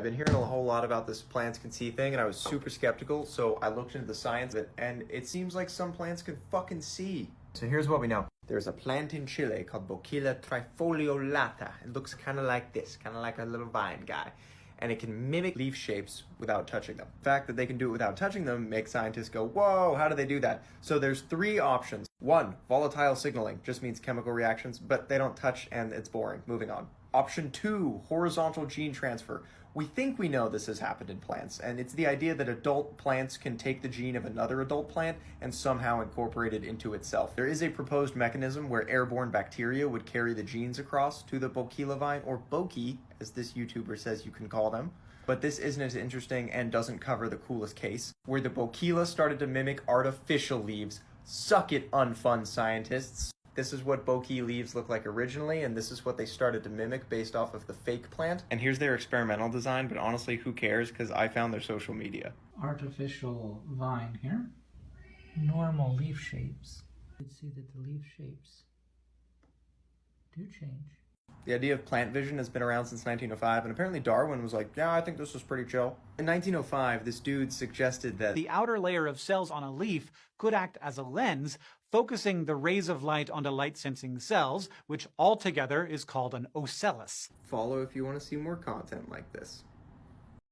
I've been hearing a whole lot about this plants can see thing, and I was super skeptical, so I looked into the science of it, and it seems like some plants can fucking see. So here's what we know. There's a plant in Chile called Bouquilla trifoliolata. It looks kind of like this, kind of like a little vine guy. And it can mimic leaf shapes without touching them. The fact that they can do it without touching them makes scientists go, whoa, how do they do that? So there's three options. One, volatile signaling, just means chemical reactions, but they don't touch and it's boring. Moving on. Option two, horizontal gene transfer. We think we know this has happened in plants, and it's the idea that adult plants can take the gene of another adult plant and somehow incorporate it into itself. There is a proposed mechanism where airborne bacteria would carry the genes across to the Bouquilla vine, or Boki, as this YouTuber says you can call them. But this isn't as interesting and doesn't cover the coolest case, where the Bouquilla started to mimic artificial leaves. Suck it, unfun scientists. This is what Boki leaves look like originally, and this is what they started to mimic based off of the fake plant. And here's their experimental design, but honestly, who cares? Because I found their social media. Artificial vine here. Normal leaf shapes. You can see that the leaf shapes do change. The idea of plant vision has been around since 1905, and apparently Darwin was like, yeah, I think this was pretty chill. In 1905, this dude suggested that the outer layer of cells on a leaf could act as a lens, focusing the rays of light onto light-sensing cells, which altogether is called an ocellus. follow if you want to see more content like this.